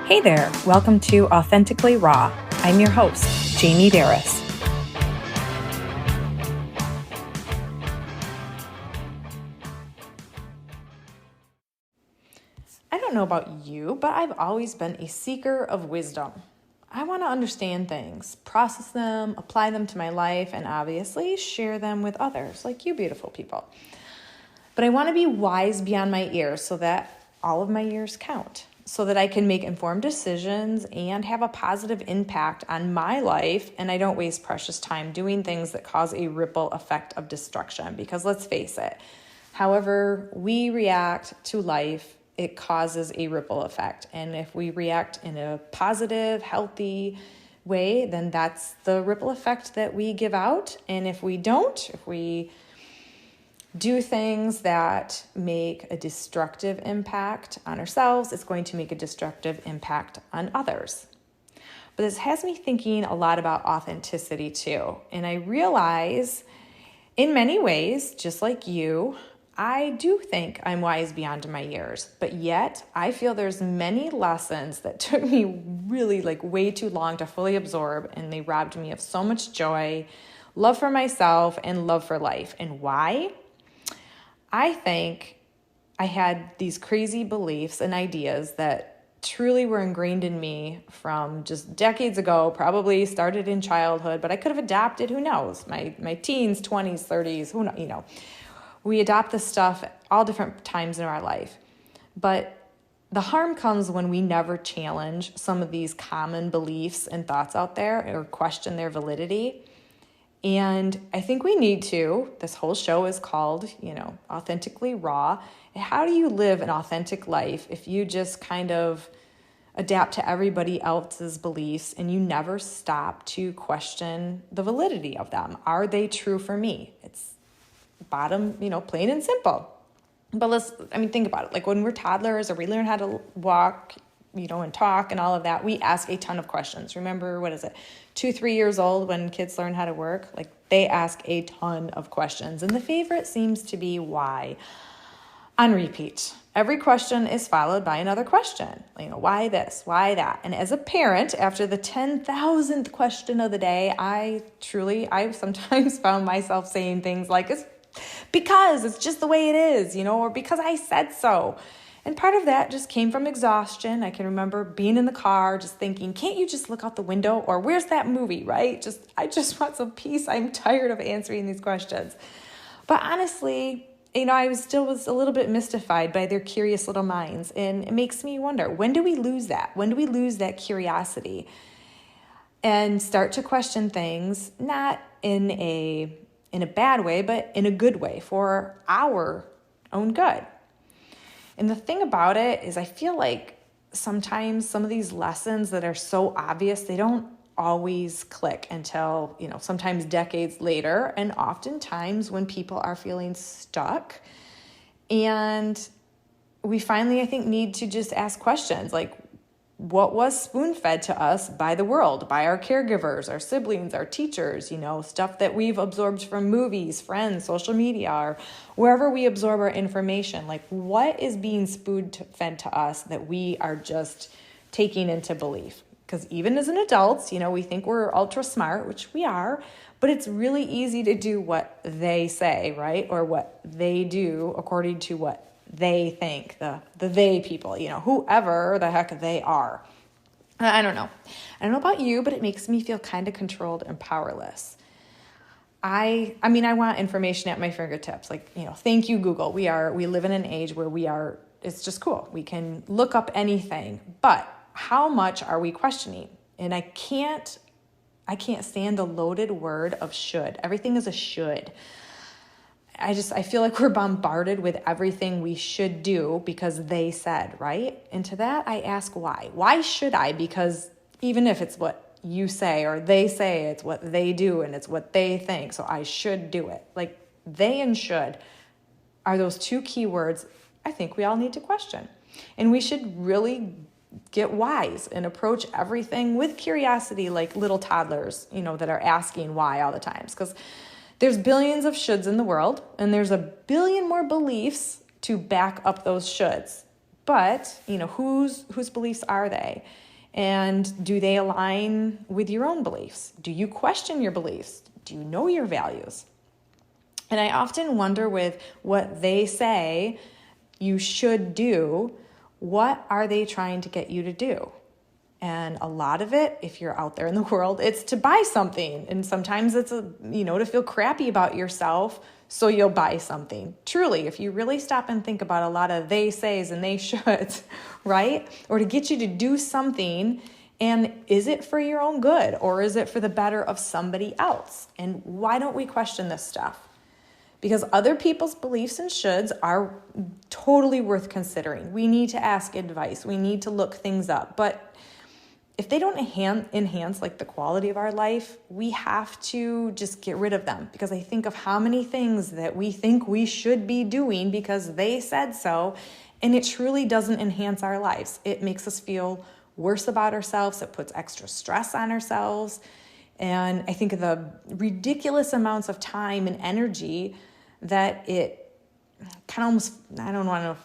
Hey there, welcome to Authentically Raw. I'm your host, Jamie Berris. I don't know about you, but I've always been a seeker of wisdom. I want to understand things, process them, apply them to my life, and obviously share them with others, like you beautiful people. But I want to be wise beyond my years so that all of my years count, so that I can make informed decisions and have a positive impact on my life, and I don't waste precious time doing things that cause a ripple effect of destruction. Because let's face it, however we react to life, it causes a ripple effect. And if we react in a positive, healthy way, then that's the ripple effect that we give out. And if we don't, if we do things that make a destructive impact on ourselves, it's going to make a destructive impact on others. But this has me thinking a lot about authenticity too. And I realize in many ways, just like you, I do think I'm wise beyond my years, but yet I feel there's many lessons that took me really way too long to fully absorb, and they robbed me of so much joy, love for myself, and love for life. And why? I think I had these crazy beliefs and ideas that truly were ingrained in me from just decades ago, probably started in childhood, but I could have adapted, who knows, my teens, 20s, 30s, who knows, We adopt this stuff at all different times in our life. But the harm comes when we never challenge some of these common beliefs and thoughts out there or question their validity. And I think we need to. This whole show is called, Authentically Raw. How do you live an authentic life if you just kind of adapt to everybody else's beliefs and you never stop to question the validity of them? Are they true for me? It's bottom, plain and simple. But think about it. When we're toddlers or we learn how to walk, and talk and all of that, we ask a ton of questions. Remember, 2-3 years old when kids learn how to work? They ask a ton of questions. And the favorite seems to be why. On repeat. Every question is followed by another question. Why this? Why that? And as a parent, after the 10,000th question of the day, I sometimes found myself saying things like, it's because it's just the way it is, or because I said so. And part of that just came from exhaustion. I can remember being in the car just thinking, can't you just look out the window? Or where's that movie, right? I just want some peace. I'm tired of answering these questions. But honestly, I was a little bit mystified by their curious little minds. And it makes me wonder, when do we lose that? When do we lose that curiosity and start to question things, not in a bad way, but in a good way for our own good? And the thing about it is I feel like sometimes some of these lessons that are so obvious, they don't always click until, sometimes decades later, and oftentimes when people are feeling stuck. And we finally, I think, need to just ask questions like, what was spoon-fed to us by the world, by our caregivers, our siblings, our teachers, stuff that we've absorbed from movies, friends, social media, or wherever we absorb our information. What is being spoon-fed to us that we are just taking into belief? Because even as an adult, we think we're ultra smart, which we are, but it's really easy to do what they say, right? Or what they do according to what they think, the they people, whoever the heck they are. I don't know. I don't know about you, but it makes me feel kind of controlled and powerless. I want information at my fingertips. Thank you, Google. We live in an age where it's just cool. We can look up anything, but how much are we questioning? And I can't stand the loaded word of should. Everything is a should. I feel like we're bombarded with everything we should do because they said, right? And to that, I ask why. Why should I? Because even if it's what you say or they say, it's what they do and it's what they think. So I should do it. They and should are those two key words I think we all need to question. And we should really get wise and approach everything with curiosity, like little toddlers, that are asking why all the times. Because there's billions of shoulds in the world, and there's a billion more beliefs to back up those shoulds. But, whose beliefs are they? And do they align with your own beliefs? Do you question your beliefs? Do you know your values? And I often wonder with what they say you should do, what are they trying to get you to do? And a lot of it, if you're out there in the world, it's to buy something. And sometimes it's, to feel crappy about yourself, so you'll buy something. Truly, if you really stop and think about a lot of they says and they shoulds, right? Or to get you to do something, and is it for your own good or is it for the better of somebody else? And why don't we question this stuff? Because other people's beliefs and shoulds are totally worth considering. We need to ask advice. We need to look things up. But if they don't enhance like the quality of our life, we have to just get rid of them. Because I think of how many things that we think we should be doing because they said so, and it truly doesn't enhance our lives. It makes us feel worse about ourselves. It puts extra stress on ourselves. And I think of the ridiculous amounts of time and energy that it kind of almost, I don't want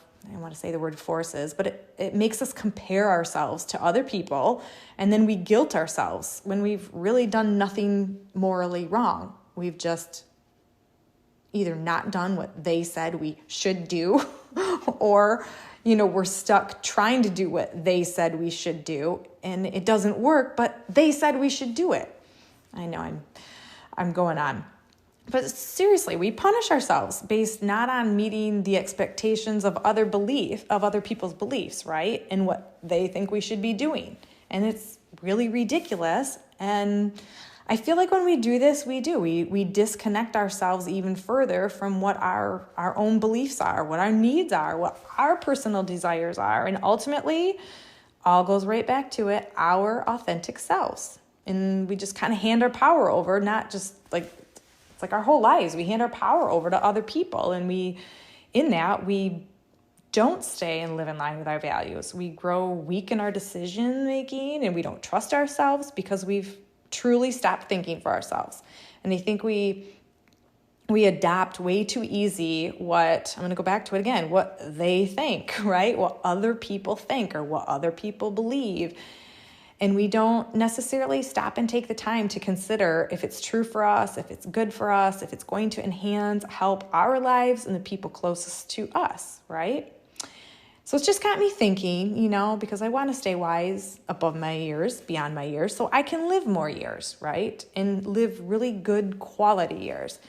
to say the word forces, but it makes us compare ourselves to other people, and then we guilt ourselves when we've really done nothing morally wrong. We've just either not done what they said we should do, or, we're stuck trying to do what they said we should do, and it doesn't work, but they said we should do it. I know I'm going on. But seriously, we punish ourselves based not on meeting the expectations of other people's beliefs, right? And what they think we should be doing. And it's really ridiculous. And I feel like when we do this, we disconnect ourselves even further from what our own beliefs are, what our needs are, what our personal desires are. And ultimately, all goes right back to it, our authentic selves. And we just kind of hand our power over, not just like our whole lives. We hand our power over to other people, and we don't stay and live in line with our values. We grow weak in our decision making, and we don't trust ourselves because we've truly stopped thinking for ourselves. And I think we adopt way too easy I'm going to go back to it again, what they think, right? What other people think or what other people believe. And we don't necessarily stop and take the time to consider if it's true for us, if it's good for us, if it's going to help our lives and the people closest to us, right? So it's just got me thinking, because I want to stay wise above my years, beyond my years, so I can live more years, right? And live really good quality years.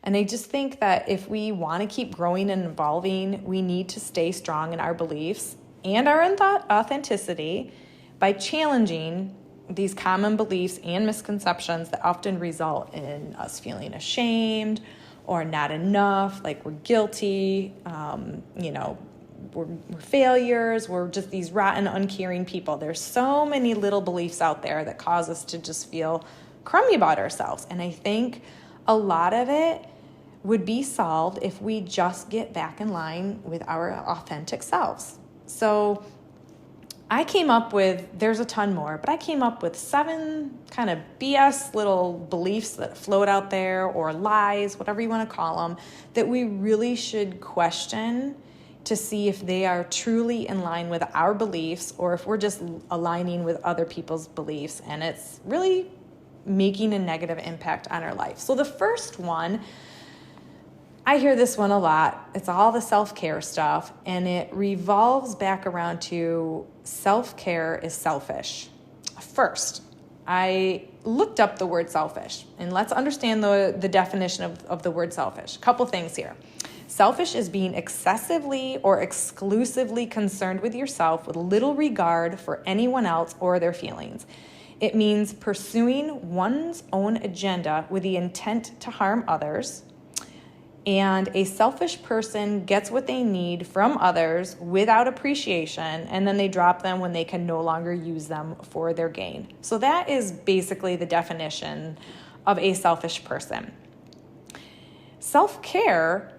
And I just think that if we want to keep growing and evolving, we need to stay strong in our beliefs and our authenticity by challenging these common beliefs and misconceptions that often result in us feeling ashamed or not enough, like we're guilty, we're failures, we're just these rotten, uncaring people. There's so many little beliefs out there that cause us to just feel crummy about ourselves. And I think a lot of it would be solved if we just get back in line with our authentic selves. So there's a ton more, but I came up with 7 kind of BS little beliefs that float out there, or lies, whatever you want to call them, that we really should question to see if they are truly in line with our beliefs or if we're just aligning with other people's beliefs and it's really making a negative impact on our life. So the first one, I hear this one a lot. It's all the self-care stuff, and it revolves back around to self-care is selfish. First, I looked up the word selfish, and let's understand the definition of the word selfish. A couple things here. Selfish is being excessively or exclusively concerned with yourself with little regard for anyone else or their feelings. It means pursuing one's own agenda with the intent to harm others. And a selfish person gets what they need from others without appreciation, and then they drop them when they can no longer use them for their gain. So that is basically the definition of a selfish person. Self-care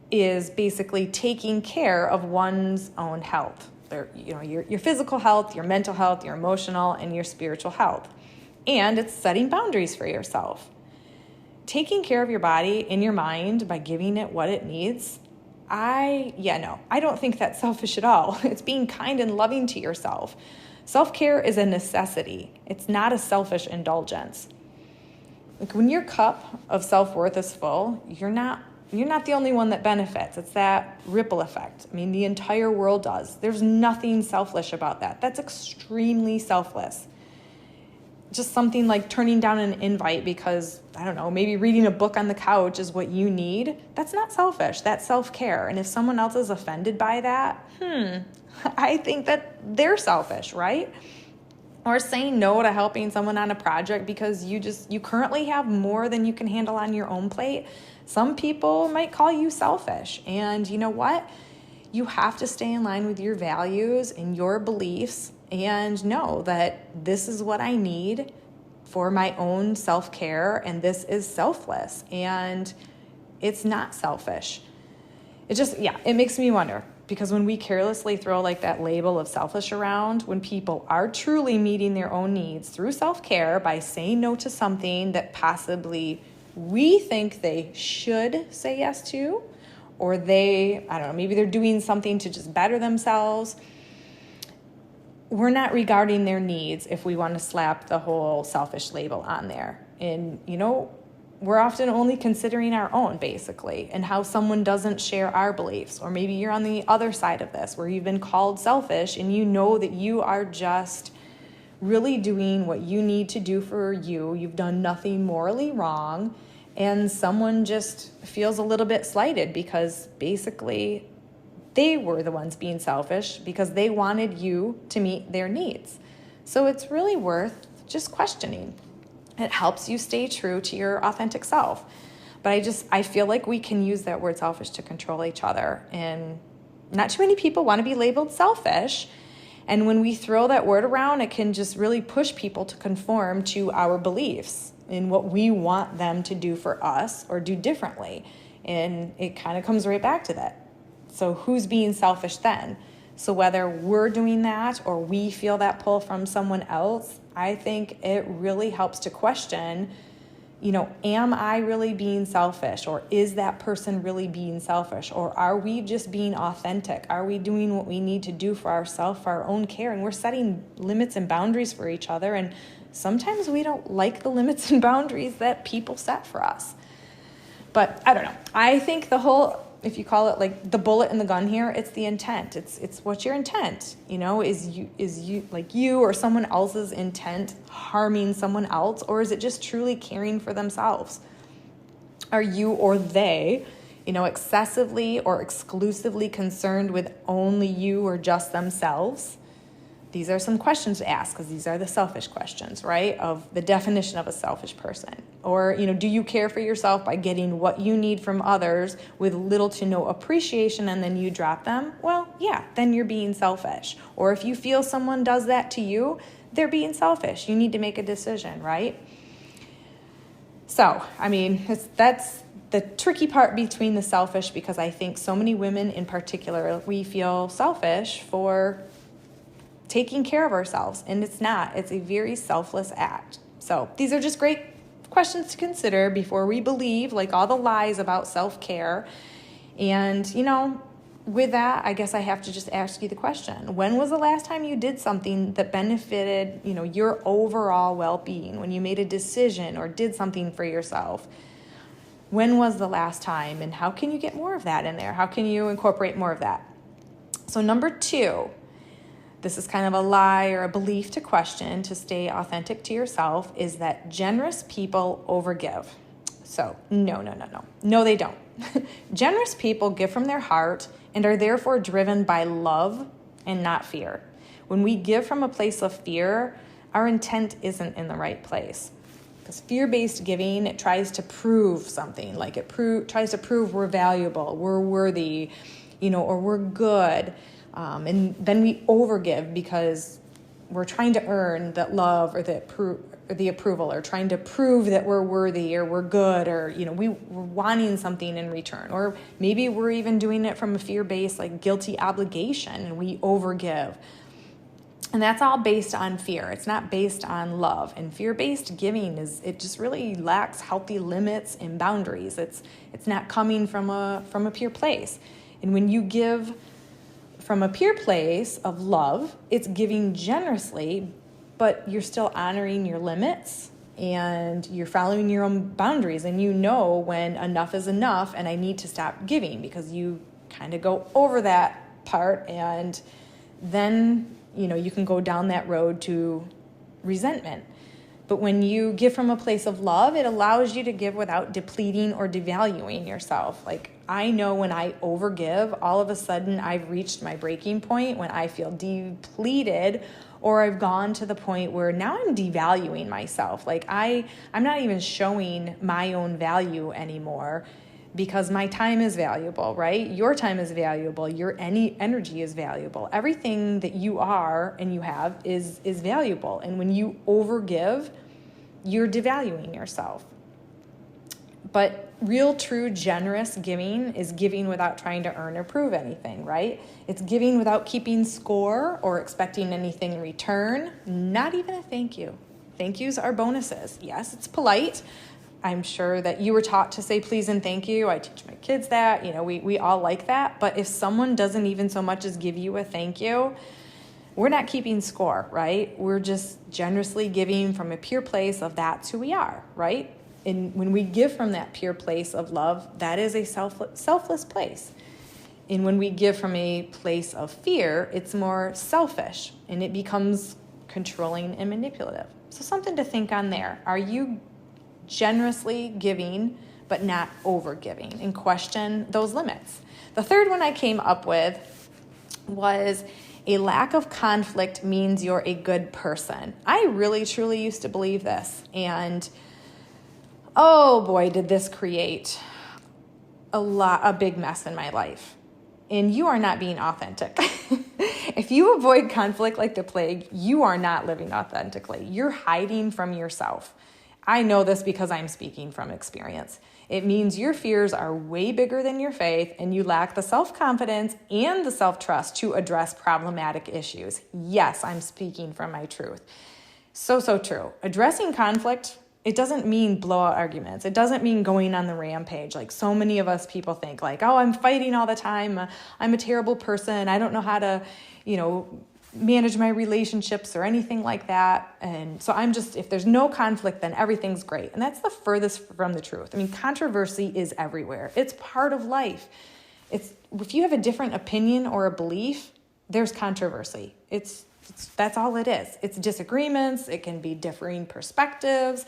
is basically taking care of one's own health. Your physical health, your mental health, your emotional, and your spiritual health. And it's setting boundaries for yourself. Taking care of your body and your mind by giving it what it needs, I don't think that's selfish at all. It's being kind and loving to yourself. Self-care is a necessity. It's not a selfish indulgence. Like when your cup of self-worth is full, you're not the only one that benefits. It's that ripple effect. I mean, the entire world does. There's nothing selfish about that. That's extremely selfless. Just something like turning down an invite because, I don't know, maybe reading a book on the couch is what you need. That's not selfish. That's self-care. And if someone else is offended by that, I think that they're selfish, right? Or saying no to helping someone on a project because you currently have more than you can handle on your own plate. Some people might call you selfish. And you know what? You have to stay in line with your values and your beliefs and know that this is what I need for my own self-care, and this is selfless, and it's not selfish. It makes me wonder, because when we carelessly throw like that label of selfish around, when people are truly meeting their own needs through self-care by saying no to something that possibly we think they should say yes to, or maybe they're doing something to just better themselves, we're not regarding their needs if we want to slap the whole selfish label on there. And, we're often only considering our own, basically, and how someone doesn't share our beliefs. Or maybe you're on the other side of this, where you've been called selfish and you know that you are just really doing what you need to do for you. You've done nothing morally wrong, and someone just feels a little bit slighted because basically they were the ones being selfish because they wanted you to meet their needs. So it's really worth just questioning. It helps you stay true to your authentic self. But I feel like we can use that word selfish to control each other. And not too many people want to be labeled selfish. And when we throw that word around, it can just really push people to conform to our beliefs in what we want them to do for us or do differently. And it kind of comes right back to that. So who's being selfish then? So whether we're doing that or we feel that pull from someone else, I think it really helps to question, am I really being selfish? Or is that person really being selfish? Or are we just being authentic? Are we doing what we need to do for ourselves, for our own care? And we're setting limits and boundaries for each other. And sometimes we don't like the limits and boundaries that people set for us. But I don't know. I think if you call it like the bullet in the gun here, it's the intent. It's what's your intent? Is you like you or someone else's intent harming someone else, or is it just truly caring for themselves? Are you or they, excessively or exclusively concerned with only you or just themselves? These are some questions to ask, because these are the selfish questions, right? Of the definition of a selfish person. Or, do you care for yourself by getting what you need from others with little to no appreciation and then you drop them? Well, yeah, then you're being selfish. Or if you feel someone does that to you, they're being selfish. You need to make a decision, right? So, that's the tricky part between the selfish, because I think so many women in particular, we feel selfish for taking care of ourselves, and it's not. It's a very selfless act. So these are just great questions to consider before we believe like all the lies about self-care. And, with that, I guess I have to just ask you the question. When was the last time you did something that benefited, your overall well-being? When you made a decision or did something for yourself? When was the last time? And how can you get more of that in there? How can you incorporate more of that? So number 2, this is kind of a lie or a belief to question to stay authentic to yourself, is that generous people overgive. So no, they don't. Generous people give from their heart and are therefore driven by love and not fear. When we give from a place of fear, our intent isn't in the right place. Because fear-based giving, it tries to prove something, like it tries to prove we're valuable, we're worthy, or we're good. And then we overgive because we're trying to earn that love or the approval, or trying to prove that we're worthy or we're good, or, we're wanting something in return. Or maybe we're even doing it from a fear-based, like guilty obligation, and we overgive. And that's all based on fear. It's not based on love. And fear-based giving it just really lacks healthy limits and boundaries. It's not coming from a pure place. And when you give from a pure place of love, it's giving generously, but you're still honoring your limits and you're following your own boundaries, and you know when enough is enough and I need to stop giving, because you kind of go over that part, and then you can go down that road to resentment. But when you give from a place of love, it allows you to give without depleting or devaluing yourself. Like, I know when I overgive, all of a sudden I've reached my breaking point when I feel depleted, or I've gone to the point where now I'm devaluing myself. Like, I'm not even showing my own value anymore, because my time is valuable, right? Your time is valuable. Your energy is valuable. Everything that you are and you have is valuable. And when you overgive, you're devaluing yourself. But real, true, generous giving is giving without trying to earn or prove anything, right? It's giving without keeping score or expecting anything in return, not even a thank you. Thank yous are bonuses. Yes, it's polite. I'm sure that you were taught to say please and thank you. I teach my kids that. We all like that. But if someone doesn't even so much as give you a thank you, we're not keeping score, right? We're just generously giving from a pure place of that's who we are, right? And when we give from that pure place of love, that is a selfless place. And when we give from a place of fear, it's more selfish, and it becomes controlling and manipulative. So something to think on there. Are you generously giving but not over giving? And question those limits. The third one I came up with was a lack of conflict means you're a good person. I really truly used to believe this, and oh boy, did this create a big mess in my life. And you are not being authentic. If you avoid conflict like the plague, you are not living authentically. You're hiding from yourself. I know this because I'm speaking from experience. It means your fears are way bigger than your faith, and you lack the self-confidence and the self-trust to address problematic issues. Yes, I'm speaking from my truth. So true. Addressing conflict, it doesn't mean blowout arguments. It doesn't mean going on the rampage. Like so many of us people think like, oh, I'm fighting all the time. I'm a terrible person. I don't know how to, manage my relationships or anything like that. And so if there's no conflict, then everything's great. And that's the furthest from the truth. I mean, controversy is everywhere. It's part of life. If you have a different opinion or a belief, there's controversy. That's all it is. It's disagreements. It can be differing perspectives.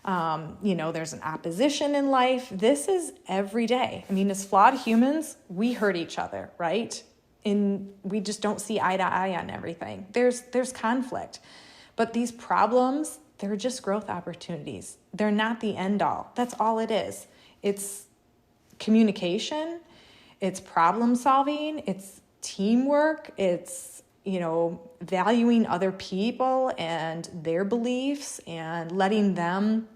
There's an opposition in life. This is every day. I mean, as flawed humans, we hurt each other, right? And we just don't see eye to eye on everything. There's conflict. But these problems, they're just growth opportunities. They're not the end all. That's all it is. It's communication. It's problem solving. It's teamwork. It's, valuing other people and their beliefs and letting them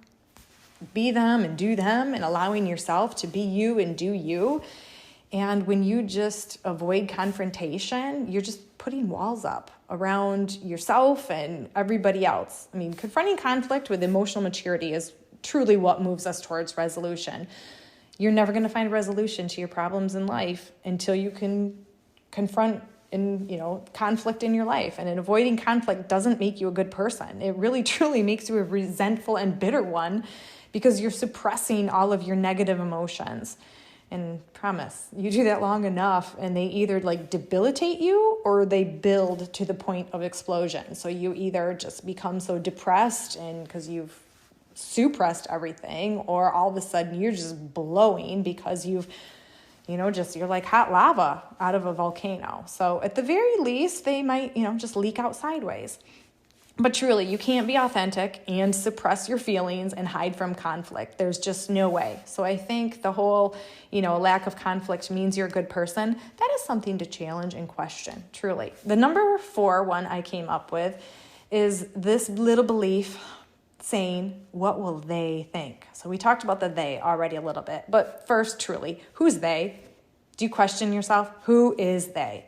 be them and do them, and allowing yourself to be you and do you. And when you just avoid confrontation, you're just putting walls up around yourself and everybody else. I mean, confronting conflict with emotional maturity is truly what moves us towards resolution. You're never going to find a resolution to your problems in life until you can confront conflict in your life. And avoiding conflict doesn't make you a good person. It really truly makes you a resentful and bitter one, because you're suppressing all of your negative emotions. And promise, you do that long enough and they either debilitate you or they build to the point of explosion. So you either just become so depressed and because you've suppressed everything, or all of a sudden you're just blowing because you're like hot lava out of a volcano. So at the very least, they might, just leak out sideways. But truly, you can't be authentic and suppress your feelings and hide from conflict. There's just no way. So I think the whole, lack of conflict means you're a good person. That is something to challenge and question, truly. The number 4 one I came up with is this little belief saying, what will they think? So we talked about the they already a little bit. But first, truly, who's they? Do you question yourself? Who is they?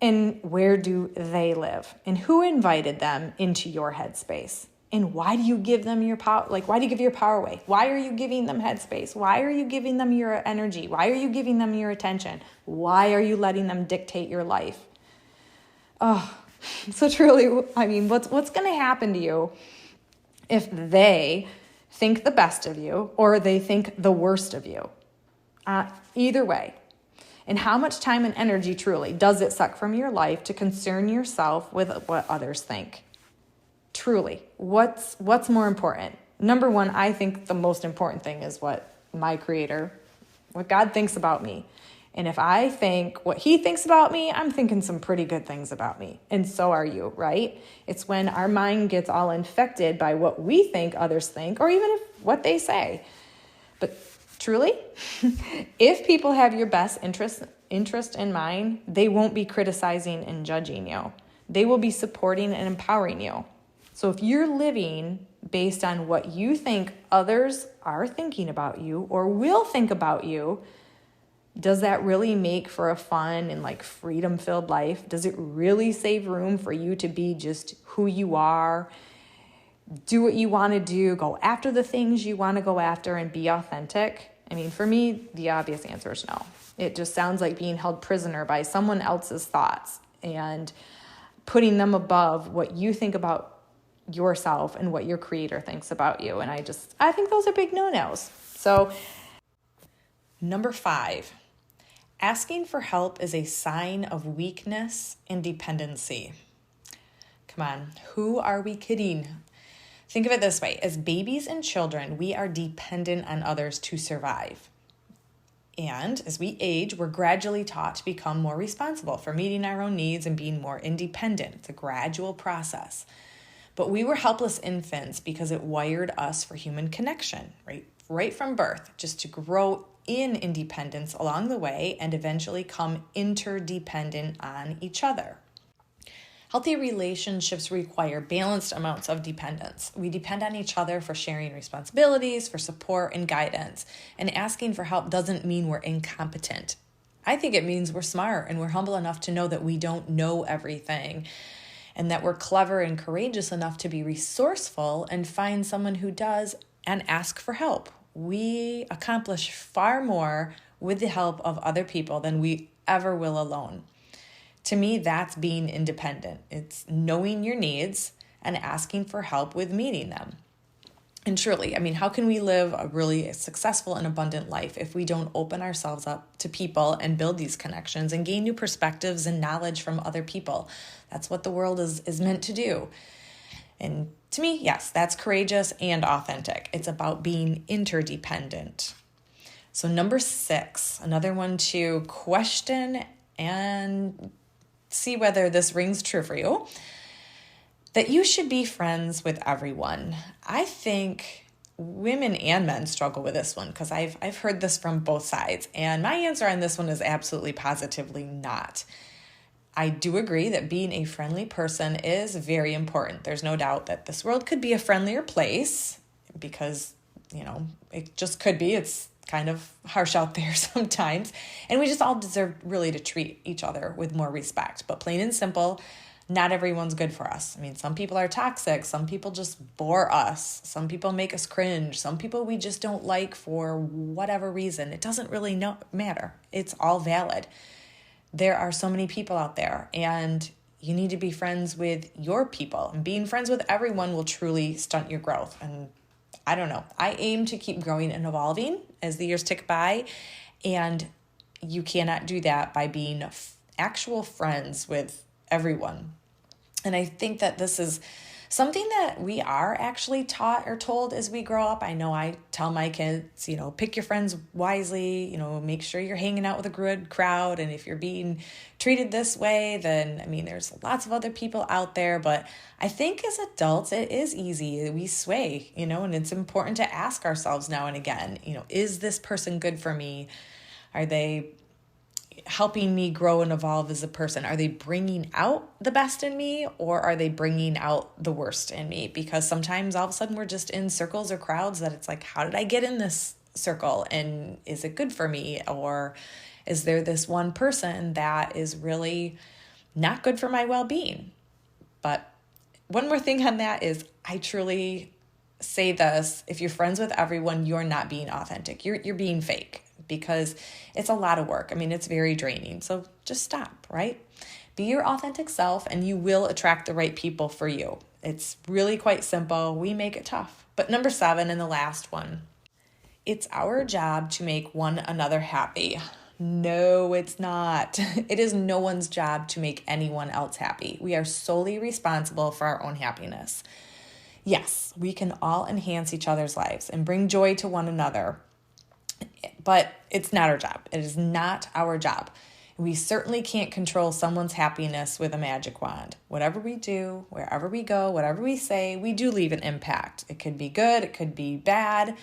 And where do they live? And who invited them into your headspace? And why do you give them your power? Like, why do you give your power away? Why are you giving them headspace? Why are you giving them your energy? Why are you giving them your attention? Why are you letting them dictate your life? Oh, so truly, I mean, what's going to happen to you if they think the best of you or they think the worst of you? Either way. And how much time and energy truly does it suck from your life to concern yourself with what others think? Truly, what's more important? Number one, I think the most important thing is what my Creator, what God thinks about me. And if I think what He thinks about me, I'm thinking some pretty good things about me. And so are you, right? It's when our mind gets all infected by what we think others think, or even what they say. But truly, if people have your best interest in mind, they won't be criticizing and judging you. They will be supporting and empowering you. So if you're living based on what you think others are thinking about you or will think about you, does that really make for a fun and like freedom-filled life? Does it really save room for you to be just who you are, do what you want to do, go after the things you want to go after, and be authentic? I mean, for me, the obvious answer is no. It just sounds like being held prisoner by someone else's thoughts and putting them above what you think about yourself and what your Creator thinks about you. And I think those are big no-nos. So, number 5, asking for help is a sign of weakness and dependency. Come on, who are we kidding? Think of it this way. As babies and children, we are dependent on others to survive. And as we age, we're gradually taught to become more responsible for meeting our own needs and being more independent. It's a gradual process. But we were helpless infants because it wired us for human connection, right from birth, just to grow in independence along the way and eventually come interdependent on each other. Healthy relationships require balanced amounts of dependence. We depend on each other for sharing responsibilities, for support and guidance. And asking for help doesn't mean we're incompetent. I think it means we're smart and we're humble enough to know that we don't know everything, and that we're clever and courageous enough to be resourceful and find someone who does and ask for help. We accomplish far more with the help of other people than we ever will alone. To me, that's being independent. It's knowing your needs and asking for help with meeting them. And truly, I mean, how can we live a really successful and abundant life if we don't open ourselves up to people and build these connections and gain new perspectives and knowledge from other people? That's what the world is meant to do. And to me, yes, that's courageous and authentic. It's about being interdependent. So number 6, another one to question and see whether this rings true for you, that you should be friends with everyone. I think women and men struggle with this one because I've heard this from both sides. And my answer on this one is absolutely positively not. I do agree that being a friendly person is very important. There's no doubt that this world could be a friendlier place because, it just could be. It's kind of harsh out there sometimes. And we just all deserve really to treat each other with more respect. But plain and simple, not everyone's good for us. I mean, some people are toxic. Some people just bore us. Some people make us cringe. Some people we just don't like for whatever reason. It doesn't really matter. It's all valid. There are so many people out there, and you need to be friends with your people. And being friends with everyone will truly stunt your growth. And I don't know. I aim to keep growing and evolving as the years tick by, and you cannot do that by being actual friends with everyone. And I think that this is something that we are actually taught or told as we grow up. I know I tell my kids, pick your friends wisely, make sure you're hanging out with a good crowd. And if you're being treated this way, then, there's lots of other people out there. But I think as adults, it is easy. We sway, and it's important to ask ourselves now and again, is this person good for me? Are they helping me grow and evolve as a person? Are they bringing out the best in me, or are they bringing out the worst in me? Because sometimes all of a sudden we're just in circles or crowds that it's like, how did I get in this circle? And is it good for me? Or is there this one person that is really not good for my well-being? But one more thing on that is I truly say this: if you're friends with everyone, you're not being authentic. You're being fake, because it's a lot of work. I mean, it's very draining. So just stop, right? Be your authentic self and you will attract the right people for you. It's really quite simple. We make it tough. But number 7, and the last one, it's our job to make one another happy. No, it's not. It is no one's job to make anyone else happy. We are solely responsible for our own happiness. Yes, we can all enhance each other's lives and bring joy to one another, but it's not our job. It is not our job. We certainly can't control someone's happiness with a magic wand. Whatever we do, wherever we go, whatever we say, we do leave an impact. It could be good, it could be bad.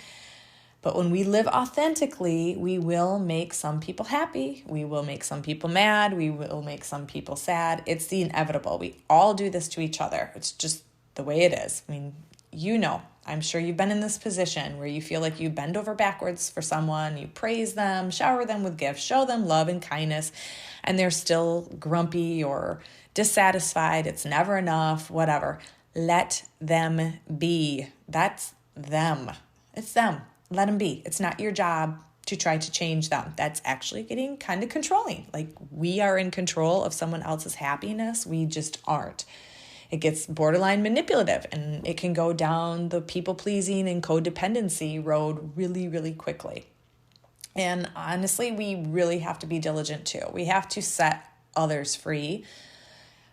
But when we live authentically, we will make some people happy. We will make some people mad. We will make some people sad. It's the inevitable. We all do this to each other. It's just the way it is. I mean, I'm sure you've been in this position where you feel like you bend over backwards for someone, you praise them, shower them with gifts, show them love and kindness, and they're still grumpy or dissatisfied. It's never enough, whatever. Let them be. That's them. It's them. Let them be. It's not your job to try to change them. That's actually getting kind of controlling. Like, we are in control of someone else's happiness. We just aren't. It gets borderline manipulative, and it can go down the people-pleasing and codependency road really, really quickly. And honestly, we really have to be diligent too. We have to set others free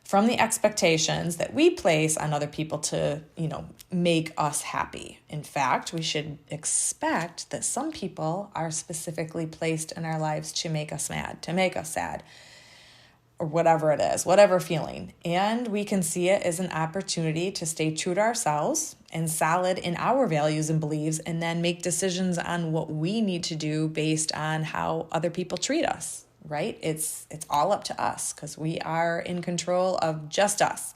from the expectations that we place on other people to, make us happy. In fact, we should expect that some people are specifically placed in our lives to make us mad, to make us sad, or whatever it is, whatever feeling. And we can see it as an opportunity to stay true to ourselves and solid in our values and beliefs, and then make decisions on what we need to do based on how other people treat us, right? It's all up to us, because we are in control of just us.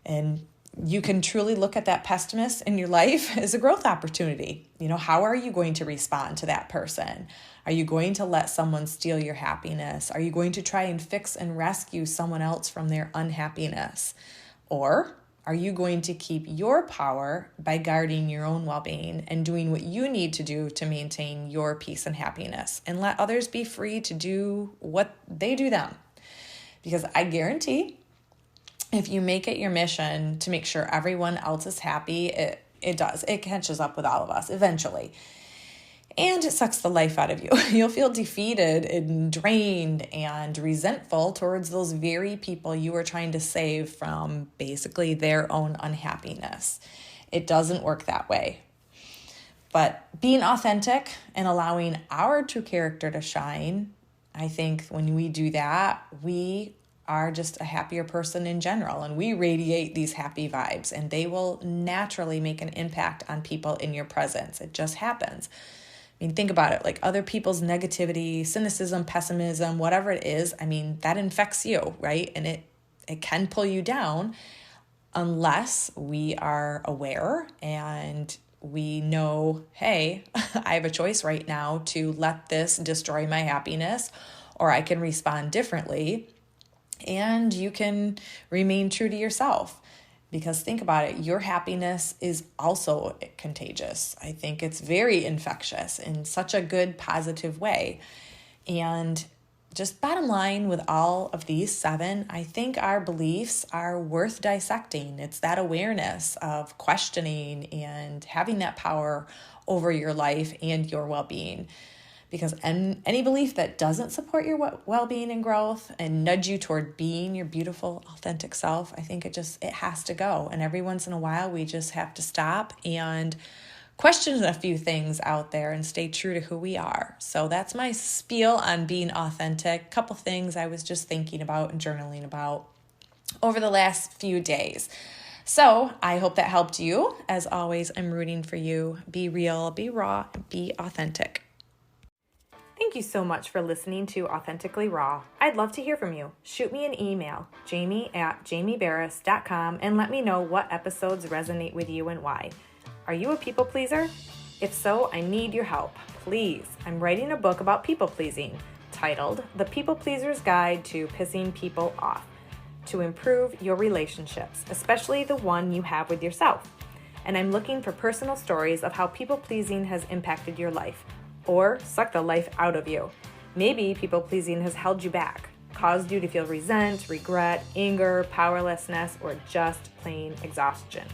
And you can truly look at that pessimist in your life as a growth opportunity. How are you going to respond to that person? Are you going to let someone steal your happiness? Are you going to try and fix and rescue someone else from their unhappiness? Or are you going to keep your power by guarding your own well-being and doing what you need to do to maintain your peace and happiness, and let others be free to do what they do them? Because I guarantee, if you make it your mission to make sure everyone else is happy, it does. It catches up with all of us eventually. And it sucks the life out of you. You'll feel defeated and drained and resentful towards those very people you are trying to save from basically their own unhappiness. It doesn't work that way. But being authentic and allowing our true character to shine, I think when we do that, we are just a happier person in general, and we radiate these happy vibes, and they will naturally make an impact on people in your presence. It just happens. I mean, think about it, like other people's negativity, cynicism, pessimism, whatever it is, that infects you, right? And it can pull you down unless we are aware and we know, hey, I have a choice right now to let this destroy my happiness, or I can respond differently. And you can remain true to yourself, because think about it, your happiness is also contagious. I think it's very infectious in such a good, positive way. And just bottom line with all of these 7, I think our beliefs are worth dissecting. It's that awareness of questioning and having that power over your life and your well-being. Because any belief that doesn't support your well-being and growth and nudge you toward being your beautiful, authentic self, I think it has to go. And every once in a while, we just have to stop and question a few things out there and stay true to who we are. So that's my spiel on being authentic. A couple things I was just thinking about and journaling about over the last few days. So I hope that helped you. As always, I'm rooting for you. Be real, be raw, be authentic. Thank you so much for listening to Authentically Raw. I'd love to hear from you. Shoot me an email, jamie@jamieberris.com, and let me know what episodes resonate with you and why. Are you a people pleaser? If so, I need your help. Please, I'm writing a book about people pleasing titled The People Pleaser's Guide to Pissing People Off. to improve your relationships, especially the one you have with yourself. And I'm looking for personal stories of how people-pleasing has impacted your life or sucked the life out of you. Maybe people-pleasing has held you back, caused you to feel resent, regret, anger, powerlessness, or just plain exhaustion.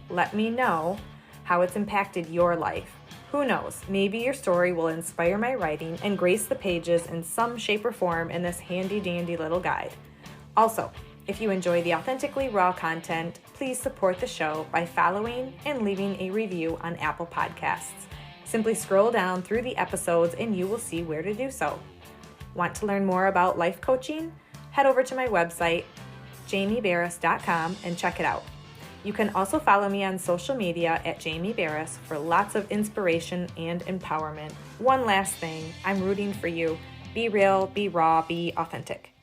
Let me know how it's impacted your life. Who knows, maybe your story will inspire my writing and grace the pages in some shape or form in this handy-dandy little guide. Also, if you enjoy the Authentically Raw content, please support the show by following and leaving a review on Apple Podcasts. Simply scroll down through the episodes and you will see where to do so. Want to learn more about life coaching? Head over to my website, jamieberris.com, and check it out. You can also follow me on social media at Jamie Berris for lots of inspiration and empowerment. One last thing, I'm rooting for you. Be real, be raw, be authentic.